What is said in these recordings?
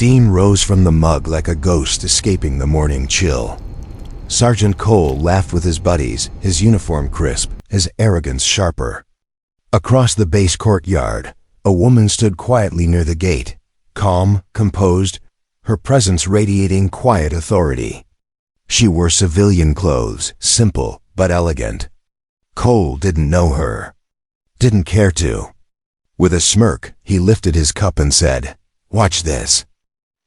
Steam rose from the mug like a ghost escaping the morning chill. Sergeant Cole laughed with his buddies, his uniform crisp, his arrogance sharper. Across the base courtyard, a woman stood quietly near the gate, calm, composed, her presence radiating quiet authority. She wore civilian clothes, simple but elegant. Cole didn't know her. Didn't care to. With a smirk, he lifted his cup and said, "Watch this."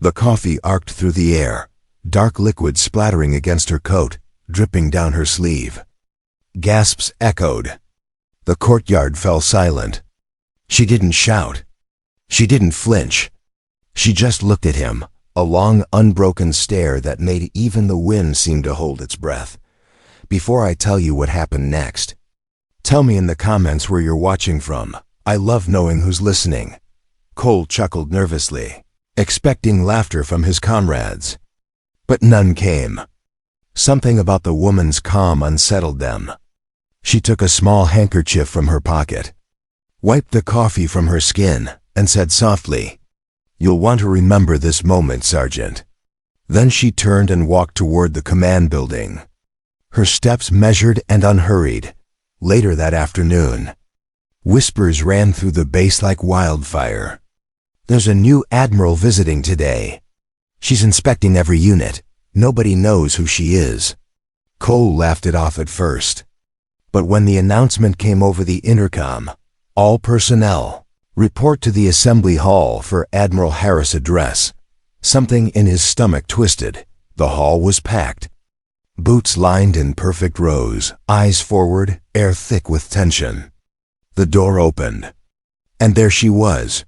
The coffee arced through the air, dark liquid splattering against her coat, dripping down her sleeve. Gasps echoed. The courtyard fell silent. She didn't shout. She didn't flinch. She just looked at him, a long, unbroken stare that made even the wind seem to hold its breath. Before I tell you what happened next, tell me in the comments where you're watching from. I love knowing who's listening. Cole chuckled nervously, expecting laughter from his comrades. But none came. Something about the woman's calm unsettled them. She took a small handkerchief from her pocket, wiped the coffee from her skin, and said softly, "You'll want to remember this moment, Sergeant." Then she turned and walked toward the command building. Her steps measured and unhurried. Later that afternoon, whispers ran through the base like wildfire. "There's a new admiral visiting today. She's inspecting every unit. Nobody knows who she is." Cole laughed it off at first. But when the announcement came over the intercom, "All personnel, report to the assembly hall for Admiral Harris' address," something in his stomach twisted. The hall was packed. Boots lined in perfect rows, eyes forward, air thick with tension. The door opened. And there she was.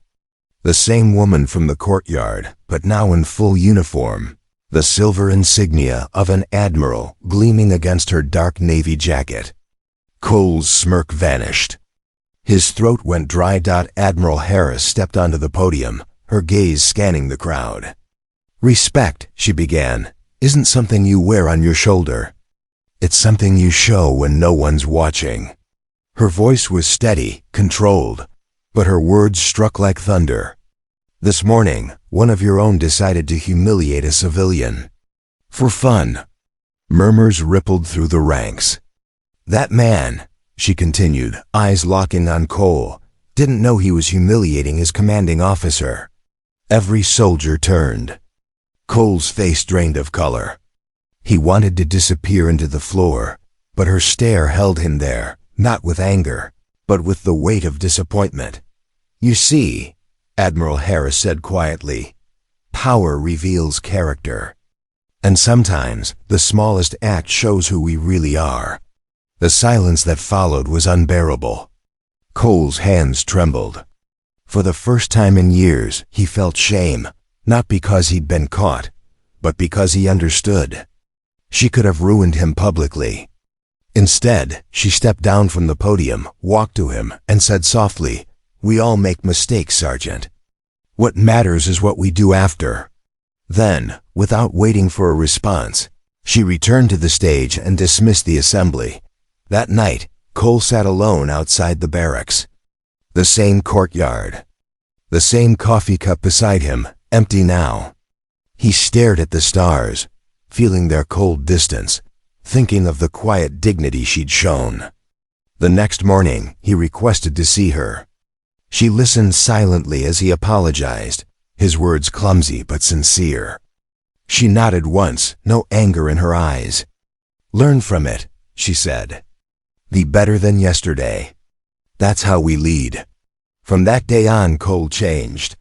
The same woman from the courtyard, but now in full uniform. The silver insignia of an admiral gleaming against her dark navy jacket. Cole's smirk vanished. His throat went dry. Admiral Harris stepped onto the podium, her gaze scanning the crowd. "Respect," she began, "isn't something you wear on your shoulder. It's something you show when no one's watching." Her voice was steady, controlled, but her words struck like thunder. "This morning, one of your own decided to humiliate a civilian. For fun." Murmurs rippled through the ranks. "That man," she continued, eyes locking on Cole, "didn't know he was humiliating his commanding officer." Every soldier turned. Cole's face drained of color. He wanted to disappear into the floor, but her stare held him there, not with anger, but with the weight of disappointment. "You see," Admiral Harris said quietly, "power reveals character. And sometimes the smallest act shows who we really are." The silence that followed was unbearable. Cole's hands trembled. For the first time in years, he felt shame, not because he'd been caught, but because he understood. She could have ruined him publicly. Instead, she stepped down from the podium, walked to him, and said softly, "We all make mistakes, Sergeant. What matters is what we do after." Then, without waiting for a response, she returned to the stage and dismissed the assembly. That night, Cole sat alone outside the barracks. The same courtyard. The same coffee cup beside him, empty now. He stared at the stars, feeling their cold distance, thinking of the quiet dignity she'd shown. The next morning, he requested to see her. She listened silently as he apologized, his words clumsy but sincere. She nodded once, no anger in her eyes. "Learn from it," she said. "Be better than yesterday. That's how we lead." From that day on, Cole changed.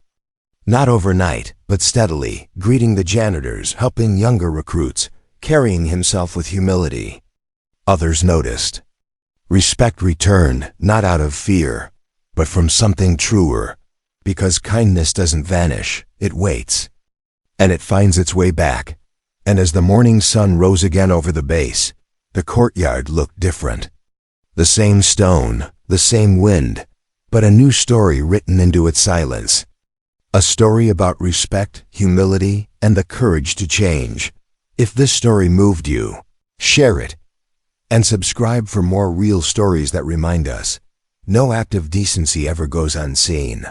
Not overnight, but steadily, greeting the janitors, helping younger recruits, carrying himself with humility. Others noticed. Respect returned, not out of fear, but from something truer, because kindness doesn't vanish, it waits. And it finds its way back. And as the morning sun rose again over the base, the courtyard looked different. The same stone, the same wind, but a new story written into its silence. A story about respect, humility, and the courage to change. If this story moved you, share it. And subscribe for more real stories that remind us, no act of decency ever goes unseen.